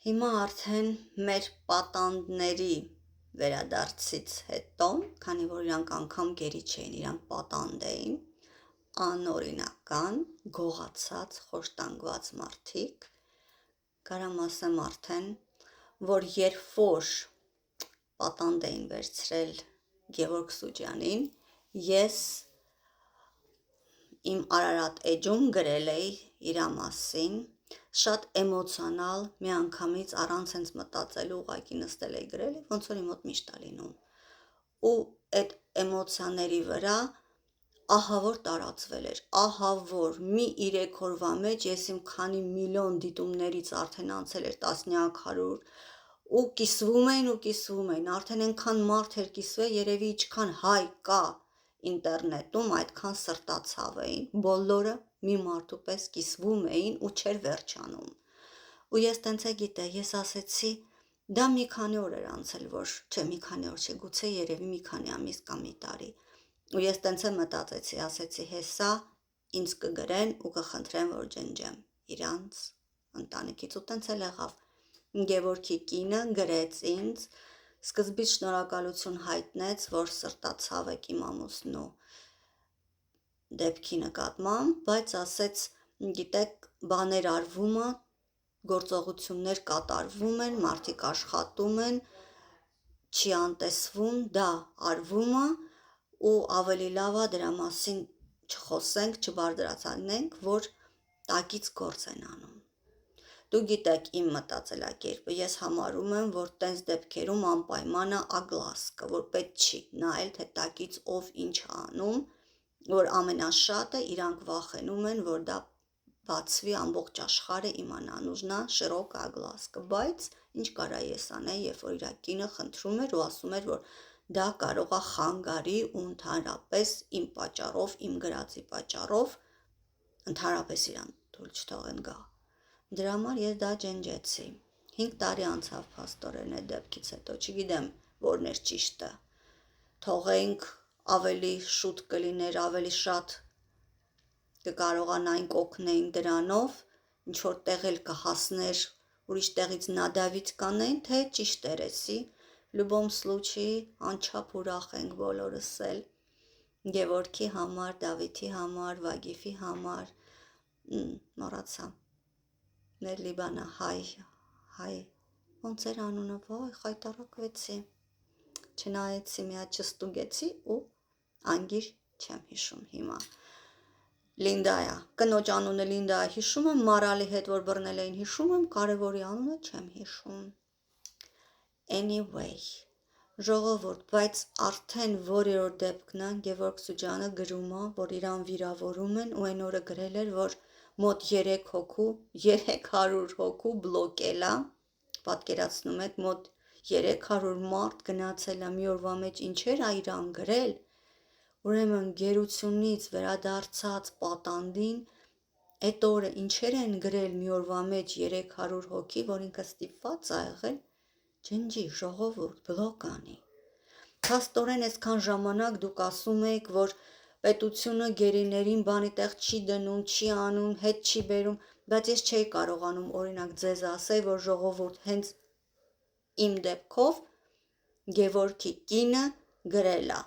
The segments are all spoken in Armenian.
Հիմա արդեն մեր պատանդների վերադարձից հետո, քանի որ իրանք անգամ գերի չէին, իրանք պատանդ էին, անօրինական, գողացած, խոշտանգված մարդիկ, կարամ ասեմ արդեն, որ երբ որ պատանդ էին վերցրել Գևորգ Սուջյանին, ես իմ Արարատ էջում գրել էի իրա մասին, շատ էմոցիոնալ, միանգամից առանց հենց մտածելու ուղղակի նստել էի գրել, ոնց որ իմ մոտ միշտ է լինում։ Ու այդ էմոցիաների վրա ահա որ տարածվել էր, ահա որ մի 3 օրվա մեջ ես իմ քանի միլիոն դիտումներից արդեն անցել էր տասնյակ հարյուր ու կիսվում էին, արդեն այնքան մարդ էր կիսվել, երևի ինչքան հայ կա ինտերնետում, այդքան սրտացավ էին, բոլորը մի մարդու պես կիսվում էին ու չէր վերջանում։ Ու ես տենց է գիտե, ես ասեցի, դա մի քանի օր էր անցել, որ չէ մի քանի օր չէ, գուցե երևի մի քանի ամիս կամ մի տարի։ Ու ես տենց է մտածեցի, ասեցի, հեսա ինձ կգրեն ու կխնդրեն, որ ջնջեմ իրանց ընտանիքից ու տենց էլ եղավ։ Գևորգի կինը գրեց ինձ, սկզբից շնորհակալություն հայտնեց, որ սրտացավ եք իմ ամուսնու դեպքի նկատմամբ, բայց ասեց, գիտեք, բաներ արվում է, գործողություններ կատարվում են, մարդիկ աշխատում են, չի անտեսվում, դա արվում է ու ավելի լավ է դրա մասին չխոսենք, չբարձրացնենք, որ տակից գործ են անում։ Դու գիտեք իմ մտածելակերպը, ես համարում եմ, որ տենց դեպքերում անպայման է ագլասկը, որ պետք չի նայել, թե տակից ով ինչ է անում, որ ամենաշատը իրանք վախենում են, որ դա բացվի ամբողջ աշխարհը իմանա, нужна широкая огласка, բայց ինչ կարա ես անեի, երբ որ իր կինը խնդրում էր ու ասում էր, որ դա կարող է խանգարի ու ընդհանրապես իմ պատճառով, իմ գրածի պատճառով ընդհանրապես իրան թույլ չթողեն գա։ Դրա համար ես դա ջնջեցի։ 5 տարի անցավ փաստորեն այդ դեպքից հետո, չգիտեմ որն էր ճիշտը։ Թողենք ավելի շուտ կլիներ, ավելի շատ կկարողանայինք օգնեինք դրանով, ինչ որ տեղ էլ կհասներ, ուրիշ տեղից նադավիճ կանեն, թե ճիշտ էր էսի։ Լյուբոմ случае անչափ ուրախ ենք բոլորս էլ։ Գևորգի համար, Դավիթի համար, Վագիֆի համար, մոռացա։ Մեր Լիբանա հայ, ոնց էր անունը, վայ, խայտարակվեցի։ Չնայեցի, մի հատ չստուգեցի ու անգիր չեմ հիշում հիմա։ Լինդայա, կնոջ անունը Լինդայա հիշում եմ, Մարալի հետ որ բռնել էին հիշում եմ, կարևորի անունը չեմ հիշում։ Anyway, ժողովուրդ, բայց արդեն որերորդ դեպքն է, Գևորգ Սուջյանը գրում է, որ իրան վիրավորում են ու այն օրը գրել էր, որ մոտ 3 հոգու, 300 հոգու բլոկել է, պատկերացնում եք, մոտ 300 մարդ գնացել է մի օրվա մեջ ինչեր է իրան գրել, ուրեմն գերությունից վերադարձած պատանդին այդ օրը ինչեր են գրել մի օրվա մեջ 300 հոգի, որ ինքը ստիպված է եղել ջնջի, ժողովուրդ, բլոկ անի։ Փաստորեն այսքան ժամանակ դուք ասում եք, որ պետությունը գերիներին բանի տեղ չի դնում, չի անում, հետ չի բերում, բայց ես չէի կարողանում օրինակ ձեզ ասել, որ ժողովուրդ հենց իմ դեպքով Գևորգի կինը գրել է։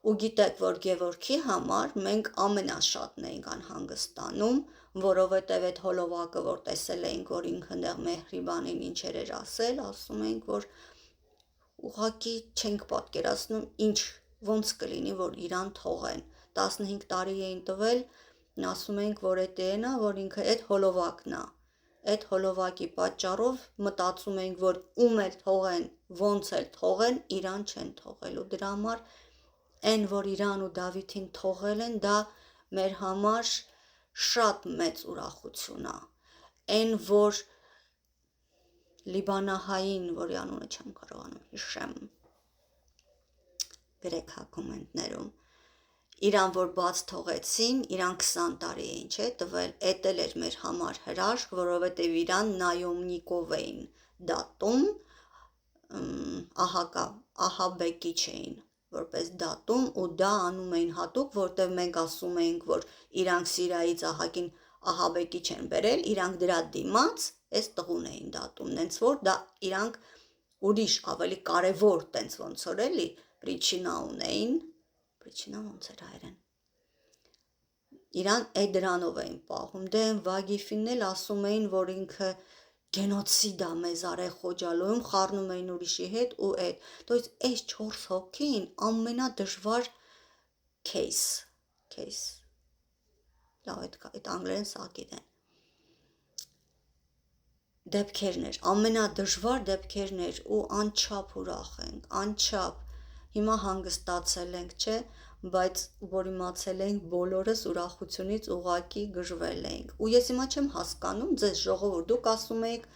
Ու գիտեք, որ Գևորգի համար մենք ամենաշատն էինք անհանգստանում, որովհետև այդ հոլովակը, որ տեսել էինք, որ ինքը այնտեղ Մեհրիբանին ինչեր էր ասել, ասում էինք, որ ուղղակի չենք պատկերացնում ինչ ոնց կլինի, որ իրան թողեն։ 15 տարի էին տվել, ասում էինք, որ այդ էն է, որ ինքը այդ հոլովակն է։ Այդ հոլովակի պատճառով մտածում էինք, որ ում էլ թողեն, ոնց էլ թողեն, իրան չեն թողելու։ Դրա համար այն, որ իրան ու Դավիթին թողել են, դա մեր համար շատ մեծ ուրախություն է։ Այն, որ Լիբանահային, որի անունը չեմ կարողանում հիշեմ, գրեք հա կոմենտներում, իրան որ բաց թողեցին, իրան 20 տարի էին չէ տվել, էդ էլ էր մեր համար հրաշք, որովհետև իրան նայոմնիկով էին դատում, ահաբեկիչ էին որպես դատում ու դա անում էին հատուկ, որտեղ մենք ասում էինք, որ իրանք Սիրիայից ահագին ահաբեկի չեն բերել, իրանք դրա դիմաց այս տղուն էին դատում, նենց որ դա իրանք ուրիշ ավելի կարևոր տենց ոնց որ էլի պրիչինա ունեին, պրիչինա ոնց էր հայերեն, իրան այդ դրանով էին պահում, դե Վագիֆինն էլ ասում էին, որ ինքը գենոցիդ է մեզ արել Խոջալոյում, խառնում էին ուրիշի հետ ու այդ, то есть այս 4 հոգին ամենադժվար case, լավ այդ անգլերեն սա գիտեն, դեպքերներ, ամենադժվար դեպքերներ ու անչափ ուրախ ենք, անչափ, հիմա հանգստացել ենք, չէ, բայց որ իմացել ենք բոլորս ուրախությունից ուղակի գժվել ենք, ու ես հիմա չեմ հասկանում ձեզ ժողովուրդ, դուք ասում եք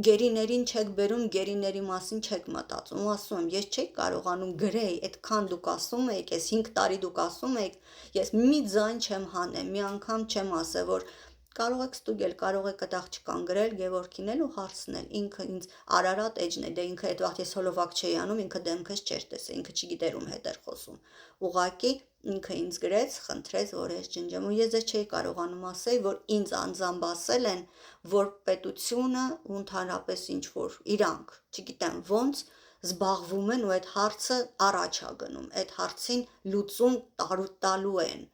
գերիներին չեք բերում, գերիների մասին չեք մտածում, ու ասում եմ, ես չէի կարողանում գրեի, այդքան դուք ասում եք, ես 5 տարի դուք ասում եք, ես մի ձայն չեմ հանեմ, մի անգամ չեմ ասել, որ կարող եք ստուգել, կարող եք այդ աղջկան գրել Գևորգին էլ ու հարցնել, ինքը ինձ Արարատ էջն է, դե ինքը այդ վաղ ես հոլովակ չէի անում, ինքը դեմքս չէր տեսել, ինքը չգիտեր ում հետ էր խոսում, ուղղակի ինքը ինձ գրեց, խնդրեց, որ ես ջնջեմ, ու ես ձեզ չէի կարողանում ասել, որ ինձ անձամբ ասել են, որ պետությունը ու ընդհանրապես ինչ որ իրանք, չգիտեմ ոնց զբաղվում են ու այդ հարցը առաջ է գնում, այդ հարցին լուծում տալու են,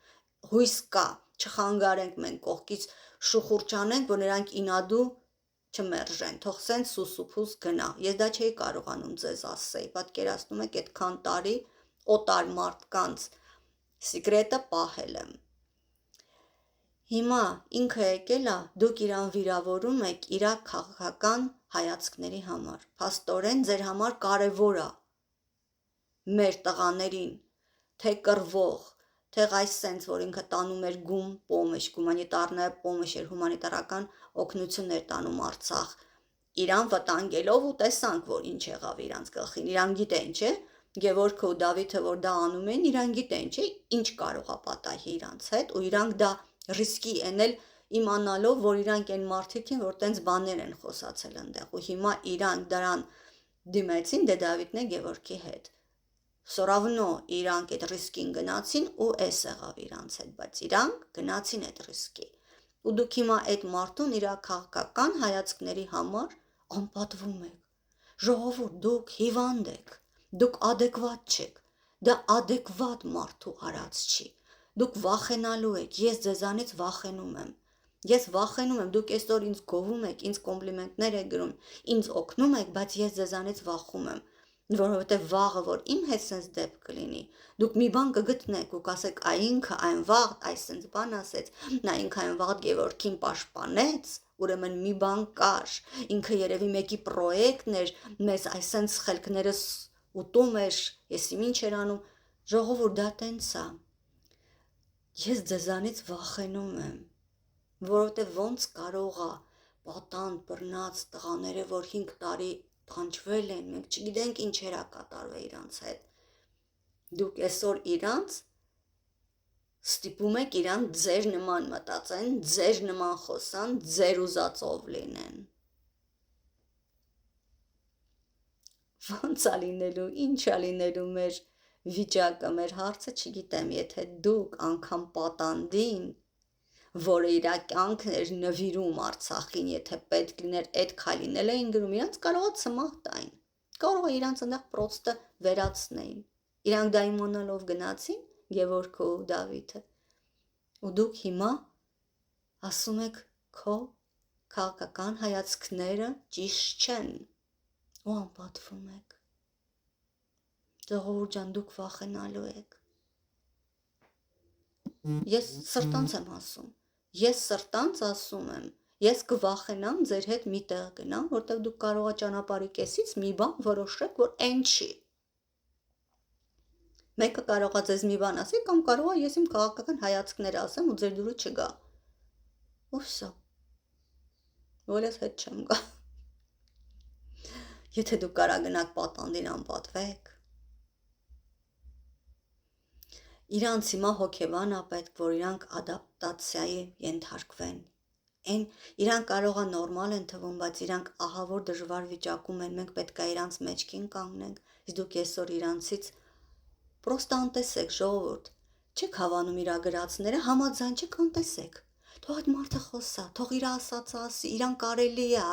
հույս կա, չխանգարենք մենք կողքից շուխուր չանենք, որ նրանք ինադու չմերժեն, թող սենց սուսուփուս գնա, ես դա չէի կարողանում ձեզ ասել, պատկերացնում եք այդքան տարի օտար մարդկանց սիկրետը պահել եմ, հիմա ինքը եկել է, դուք իրան վիրավորում եք իր քաղաքական հայացքների համար, փաստորեն ձեր համար կարևոր է մեր տղաներին, թե կռվող, թե այս սենց, որ ինքը տանում էր գում պոմեշ, գումանիտարная պոմեշ էր, հումանիտարական օգնություններ տանում Արցախ, իրան վտանգելով ու տեսանք, որ ինչ եղավ իրանց գլխին, իրան գիտեն, չէ, Գևորգը ու Դավիթը, որ դա անում են, իրան գիտեն, չէ, ինչ կարող է պատահի իրանց հետ, ու իրանք դա ռիսկի են էլ իմանալով, որ իրանք են մարդիկ են, որ տենց բաներ են խոսացել ընդեղ, ու հիմա իրանք դրան դիմեցին, դե Դավիթն է Գևորգի հետ, սորավնո իրանք այդ ռիսկին գնացին ու էս եղավ իրանց հետ, բայց իրանք գնացին այդ ռիսկի, ու դուք հիմա այդ մարդուն իր քաղաքական հայացքների համար անպատվում եք, ժողովուրդ, դուք հիվանդ եք, դուք ադեկվատ չեք, դա ադեկվատ մարդու արած չի, դուք վախենալու եք, ես ձեզանից վախենում եմ, ես վախենում եմ, դուք այսօր ինձ գովում եք, ինձ կոմպլիմենտներ եք գրում, ինձ օգնում եք, բայց ես ձեզանից վախում եմ, որովհետև վաղը, որ իմ հետ սենց դեպք կլինի, դուք մի բան կգտնեք ու կասեք, այ ինքը այն վաղ, այս սենց բան ասեց, նա ինքը այն վաղ Գևորգին պաշտպանեց, ուրեմն մի բան կար, ինքը երևի մեկի պրոյեկտն էր, մեզ այս սենց խելքներս ուտում էր, եսի ինչ էր անում, ժողովուրդ դա տենց է, ես ձեզանից վախենում եմ, որովհետև ոնց կարող է պատանդ բռնած տղաները, որ 5 տարի տանջվել են, մենք չգիտենք ինչեր է կատարվել իրանց հետ, դուք այսօր իրանց ստիպում եք իրան ձեր նման մտածեն, ձեր նման խոսան, ձեր ուզածով լինեն, ոնց է լինելու, ինչ է լինելու մեր վիճակը, մեր հարցը չգիտեմ, եթե դուք անգամ պատանդին, որը իր կյանքն էր նվիրում Արցախին, եթե պետք լիներ այդ քայլին էին գրում, իրանց կարող է ցմահ տային, կարող է իրանց այնտեղ պրոստը վերացնեին, իրանք դա իմանալով գնացին Գևորգը ու Դավիթը, ու դուք հիմա ասում եք քո քաղաքական հայացքները ճիշտ չեն, ու անպատվում եք, ժողովուրդ ջան, դուք վախենալու եք, ես սրտանց եմ ասում, ես սրտանց ասում եմ, ես կվախենամ ձեր հետ մի տեղ գնամ, որտեղ դուք կարող եք ճանապարհի կեսից մի բան որոշեք, որ այն չի, մեկը կարող է ձեզ մի բան ասի, կամ կարող է ես իմ քաղաքական հայացքները ասեմ ու ձեր դուրը չգա, ու վсё, որ ես հետ չեմ գա, եթե դուք կարող գնաք պատանդին անպատվեք, իրանց հիմա հոգեբան է պետք, որ իրանք ադապտացիայի ենթարկվեն, իրանք կարող է նորմալ են թվում, բայց իրանք ահավոր դժվար վիճակում են, մենք պետք է իրանց մեջքին կանգնենք, իսկ դուք այսօր իրանցից պրոստը անտեսեք ժողովուրդ, չեք հավանում իր գրածները, համաձայն չեք անտեսեք, Թող այդ մարդը խոսա, թող իր ասածը ասի, իրան կարելի է։